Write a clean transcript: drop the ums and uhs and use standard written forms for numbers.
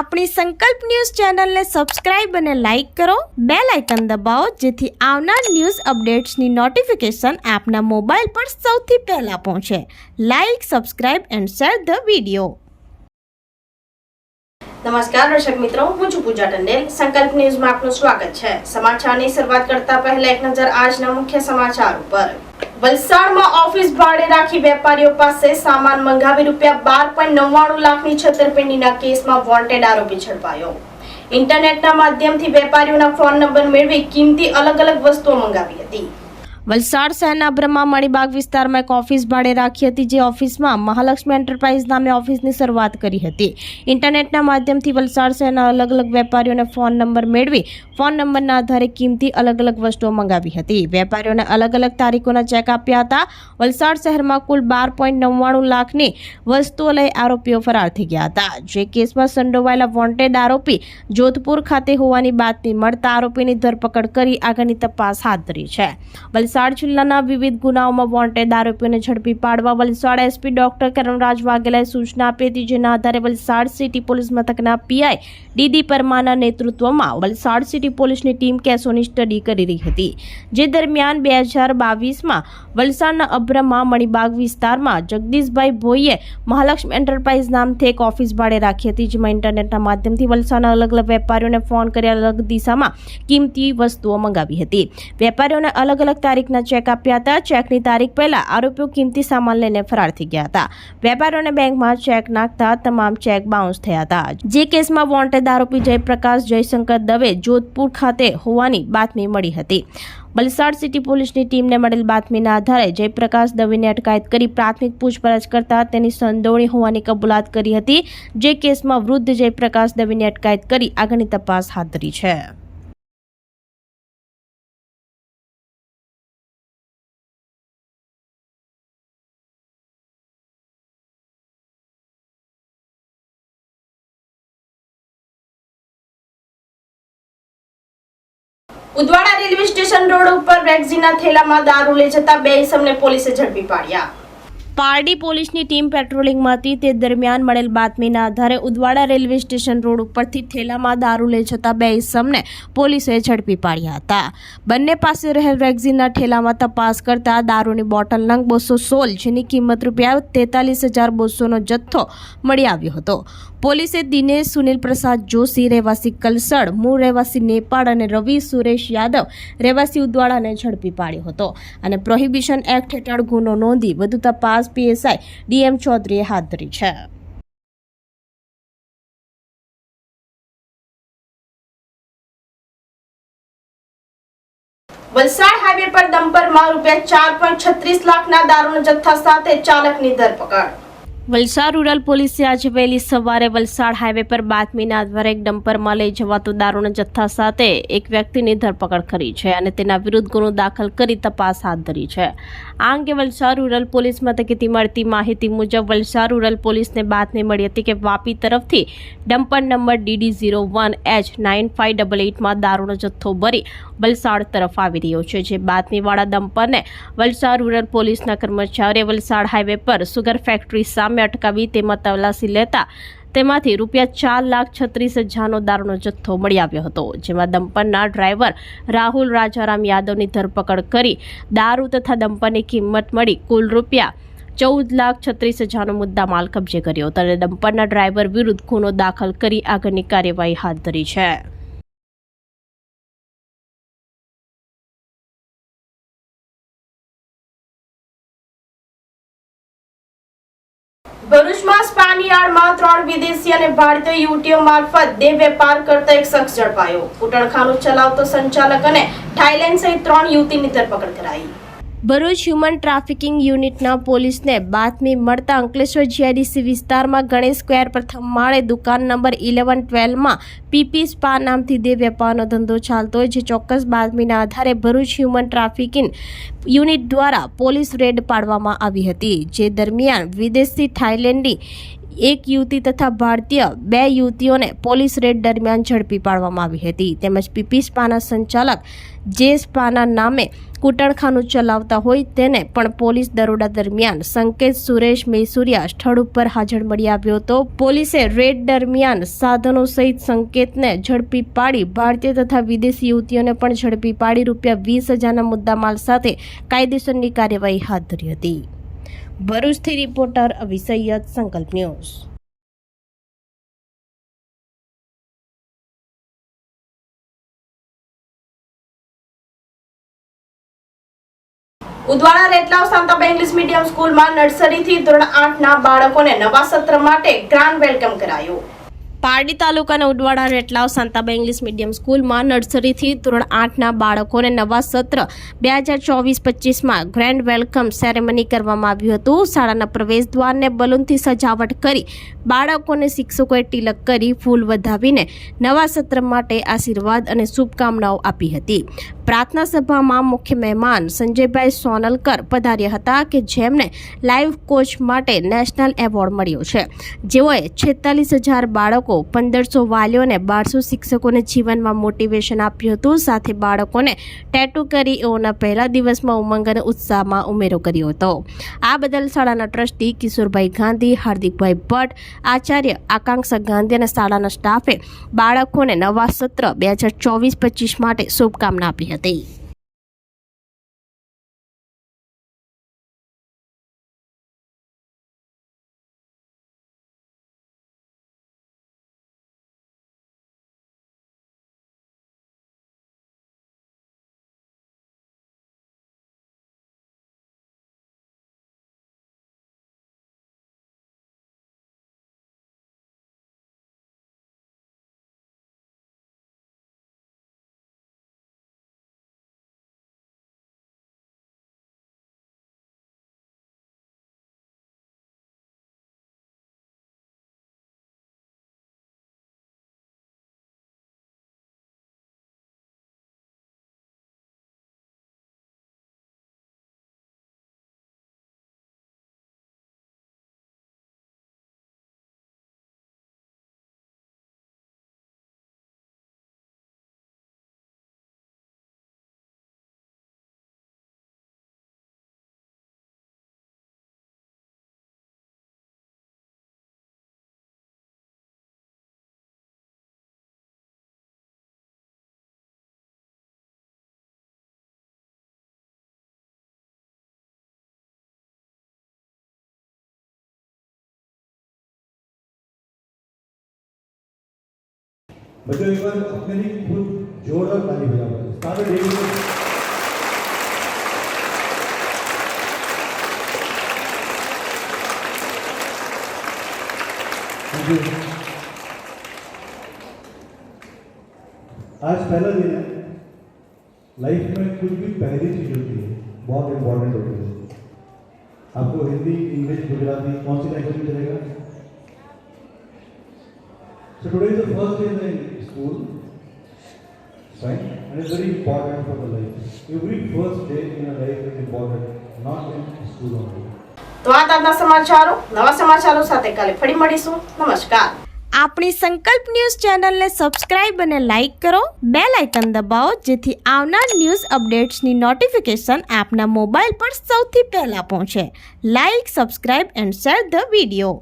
આપણી સંકલ્પ ન્યૂઝ ચેનલને સબસ્ક્રાઇબ અને લાઇક કરો, બેલ આઇકન દબાવો જેથી આવનાર ન્યૂઝ અપડેટ્સની નોટિફિકેશન આપના મોબાઈલ પર સૌથી પહેલા પહોંચે. Like, subscribe and share the video. નમસ્કાર દર્શક મિત્રો, હું છું પૂજા ટંડેલ. સંકલ્પ ન્યૂઝમાં આપનું સ્વાગત છે. સમાચારની શરૂઆત કરતા પહેલા એક નજર આજના મુખ્ય સમાચાર ઉપર. વલસાડમાં ઓફિસ ભાડે રાખી વેપારીઓ પાસે સામાન મંગાવી ₹12.99 લાખની છેતરપિંડીના કેસમાં વોન્ટેડ આરોપી ઝડપાયો. ઇન્ટરનેટના માધ્યમથી વેપારીઓના ફોન નંબર મેળવી કિંમતી અલગ અલગ વસ્તુઓ મંગાવી હતી. વલસાડ શહેરના બ્રહ્મા મણિબાગ વિસ્તારમાં એક ઓફિસ ભાડે રાખી હતી, જે ઓફિસમાં મહાલક્ષ્મી એન્ટરપ્રાઇઝ નામે ઓફિસની શરૂઆત કરી હતી. ઇન્ટરનેટના માધ્યમથી વલસાડ શહેરના અલગ અલગ વેપારીઓને ફોન નંબર મેળવી ફોન નંબરના આધારે કિંમતી અલગ અલગ વસ્તુઓ મંગાવી હતી. વેપારીઓને અલગ અલગ તારીખોના ચેક આપ્યા હતા. વલસાડ શહેરમાં કુલ 12.99 લાખની વસ્તુઓ લઈ આરોપીઓ ફરાર થઈ ગયા હતા. જે કેસમાં સંડોવાયેલા વોન્ટેડ આરોપી જોધપુર ખાતે હોવાની બાતમી મળતા આરોપીની ધરપકડ કરી આગળની તપાસ હાથ ધરી છે. વલસાડ જિલ્લાના વિવિધ ગુનાઓમાં વોન્ટેડ આરોપીઓને ઝડપી પાડવા વલસાડ એસપી ડોક્ટર કરણરાજ વાઘેલાએ સૂચના આપી હતી, જેના આધારે વલસાડ સિટી પોલીસ મથકના પીઆઈ ડીડી પરમારના નેતૃત્વમાં વલસાડ સિટી પોલીસની ટીમ કેસોની સ્ટડી કરી રહી હતી. જે દરમિયાન 2022માં વલસાડના અબ્રહ્મા મણિબાગ વિસ્તારમાં જગદીશભાઈ ભોઈએ મહાલક્ષ્મી એન્ટરપ્રાઇઝ નામથી એક ઓફિસ ભાડે રાખી હતી, જેમાં ઇન્ટરનેટના માધ્યમથી વલસાડના અલગ અલગ વેપારીઓને ફોન કરી અલગ દિશામાં કિંમતી વસ્તુઓ મંગાવી હતી. વેપારીઓને અલગ અલગ તારીખના ચેક આપ્યા હતા. ચેકની તારીખ પહેલા આરોપીઓ કિંમતી સામાન લઈને ફરાર થઈ ગયા હતા. વેપારીઓને બેંકમાં ચેક નાખતા તમામ ચેક બાઉન્સ થયા હતા. જે કેસમાં વોન્ટેડ આરોપી જયપ્રકાશ જયશંકર દવે જોધપુર ખાતે હોવાની બાતમી મળી હતી. વલસાડ સિટી પોલીસની ટીમને મળેલ બાતમીના આધારે જયપ્રકાશ દવેની અટકાયત કરી પ્રાથમિક પૂછપરછ કરતા તેની સંડોવણી હોવાની કબૂલાત કરી હતી. જે કેસમાં વૃદ્ધ જયપ્રકાશ દવેની અટકાયત કરી આગળની તપાસ હાથ ધરી છે. ઉદવાડા રેલવે સ્ટેશન રોડ ઉપર વેક્સીના થેલામાં દારૂ લઈ જતા 2 ઇસમને પોલીસે ઝડપી પાડ્યા. પારડી પોલીસની ટીમ પેટ્રોલિંગમાં હતી. તે દરમિયાન મળેલ બાતમીના આધારે ઉદવાડા રેલવે સ્ટેશન રોડ ઉપરથી થેલામાં દારૂ લઈ જતા 2 ઇસમને પોલીસે ઝડપી પાડ્યા હતા. બંને પાસે રહેલ વેક્સીના ઠેલામાં તપાસ કરતા દારૂની બોટલ નંગ 216, જેની કિંમત ₹43,200નો જથ્થો મળી આવ્યો હતો. પોલીસે દિનેશ સુનિલ પ્રસાદ જોશી રહેવાસી કલસડ, મૂળ રહેવાસી નેપાળ અને રવિ સુરેશ યાદવ રહેવાસી ઉદવાડાને ઝડપી પાડ્યો હતો અને પ્રોહિબિશન એક્ટ હેઠળ ગુનો નોંધી વધુ તપાસ પીએસઆઈ ડીએમ ચૌધરીએ હાથ ધરી છે. વલસાડ હાઈવે પર ડમ્પરમાં ₹4.36 લાખના દારૂના જથ્થા સાથે ચાલકની ધરપકડ. વલસાડ રૂરલ પોલીસે આજે વહેલી સવારે વલસાડ હાઈવે પર બાતમીના આધારે એક ડમ્પરમાં લઈ જવાતો દારૂના જથ્થા સાથે એક વ્યક્તિની ધરપકડ કરી છે અને તેના વિરુદ્ધ ગુનો દાખલ કરી તપાસ હાથ ધરી છે. આ અંગે વલસાડ રૂરલ પોલીસ મથકેથી મળતી માહિતી મુજબ વલસાડ રૂરલ પોલીસને બાતમી મળી હતી કે વાપી તરફથી ડમ્પર નંબર DD01H9588માં દારૂનો જથ્થો ભરી વલસાડ તરફ આવી રહ્યો છે. જે બાતમીવાળા ડમ્પરને વલસાડ રૂરલ પોલીસના કર્મચારીએ વલસાડ હાઈવે પર સુગર ફેક્ટરી સામે અટકાવી તેમાં તલાશી લેતા તેમાંથી ₹4,36,000નો દારૂનો જથ્થો મળી આવ્યો હતો. જેમાં ડમ્પરના ડ્રાઈવર રાહુલ રાજારામ યાદવની ધરપકડ કરી દારૂ તથા ડમ્પરની કિંમત મળી કુલ ₹14,36,000નો મુદ્દામાલ કબજે કર્યો હતો અને ડમ્પરના ડ્રાઈવર વિરુદ્ધ ગુનો દાખલ કરી આગળની કાર્યવાહી હાથ ધરી છે. ભરૂચમાં સ્પાનિયાર્ડમાં 3 વિદેશી અને ભારતીય યુવતીઓ મારફત દેહ વેપાર કરતા એક શખ્સ ઝડપાયો. કૂટણખાનું ચલાવતો સંચાલક અને થાઈલેન્ડ સહિત 3 યુવતીની ધરપકડ કરાઈ. ભરૂચ હ્યુમન ટ્રાફિકિંગ યુનિટના પોલીસને બાતમી મળતા અંકલેશ્વર જીઆઈડીસી વિસ્તારમાં ગણેશ સ્ક્વેર પ્રથમ માળે દુકાન નંબર 1112માં પીપી સ્પા નામથી દેહ વેપારનો ધંધો ચાલતો હોય, જે ચોક્કસ બાતમીના આધારે ભરૂચ હ્યુમન ટ્રાફિકિંગ યુનિટ દ્વારા પોલીસ રેડ પાડવામાં આવી હતી. જે દરમિયાન વિદેશી થાઈલેન્ડની એક યુવતી તથા ભારતીય 2 યુવતીઓને પોલીસ રેડ દરમિયાન ઝડપી પાડવામાં આવી હતી. તેમજ પીપી સ્પાના સંચાલક જે સ્પાના નામે કૂટણખાનું ચલાવતા હોય તેને પણ પોલીસ દરોડા દરમિયાન સંકેત સુરેશ મેસુરિયા સ્થળ ઉપર હાજર મળી આવ્યો હતો. પોલીસે રેડ દરમિયાન સાધનો સહિત સંકેતને ઝડપી પાડી ભારતીય તથા વિદેશી યુવતીઓને પણ ઝડપી પાડી ₹20,000ના મુદ્દામાલ સાથે કાયદેસરની કાર્યવાહી હાથ ધરી હતી. ભરૂચથી reporter Avi Sayyed, Sankalp news. Udvada Retlav Shantaba English medium સ્કૂલમાં નર્સરીથી ધોરણ 8ના બાળકોને નવા સત્ર માટે ગ્રાન્ડ વેલકમ કરાયું. પારડી તાલુકાના ઉદવાડા રેટલાવ શાંતાબા ઇંગ્લિશ મીડિયમ સ્કૂલમાં નર્સરીથી ધોરણ 8ના બાળકોને નવા સત્ર 2024-25માં ગ્રાન્ડ વેલકમ સેરેમની કરવામાં આવ્યું હતું. શાળાના પ્રવેશ દ્વારને બલૂનથી સજાવટ કરી બાળકોને શિક્ષકોએ તિલક કરી ફૂલ વધાવીને નવા સત્ર માટે આશીર્વાદ અને શુભકામનાઓ આપી હતી. પ્રાર્થના સભામાં મુખ્ય મહેમાન સંજયભાઈ સોનલકર પધાર્યા હતા કે જેમને લાઈફ કોચ માટે નેશનલ એવોર્ડ મળ્યો છે. જેઓએ 46,000 બાળકો, 1,500 વાલીઓને, 1200 શિક્ષકોને જીવનમાં મોટિવેશન આપ્યું હતું. સાથે બાળકોને ટેટુ કરી એઓના પહેલા દિવસમાં ઉમંગ અને ઉત્સાહમાં ઉમેરો કર્યો હતો. આ બદલ શાળાના ટ્રસ્ટી કિશોરભાઈ ગાંધી, હાર્દિકભાઈ ભટ્ટ, આચાર્ય આકાંક્ષા ગાંધી અને શાળાના સ્ટાફે બાળકોને નવા સત્ર 2024-25 માટે શુભકામના આપી હતી. बच्चों एक बार अपने लिए खुद जोरदार ताली बजाओ. Start day. आज पहला दिन है. लाइफ में कुछ भी पहली चीज होती है बहुत इम्पोर्टेंट होती है. आपको हिंदी, इंग्लिश, गुजराती कौन सी लैंग्वेज में चलेगा? So today is the first day in the school, right? And it's very important for the life. Every first day in a life is important, not in school only. તો આ તાજના સમાચારો, નવા સમાચારો સાથે કાલે ફરી મળીશું. નમસ્કાર. આપણી સંકલ્પ ન્યૂઝ ચેનલને સબસ્ક્રાઇબ અને લાઇક કરો. બેલ આઇકન દબાવો જેથી આવનાર ન્યૂઝ અપડેટ્સની નોટિફિકેશન આપના મોબાઈલ પર સૌથી પહેલા પહોંચે. Like, subscribe and share the video.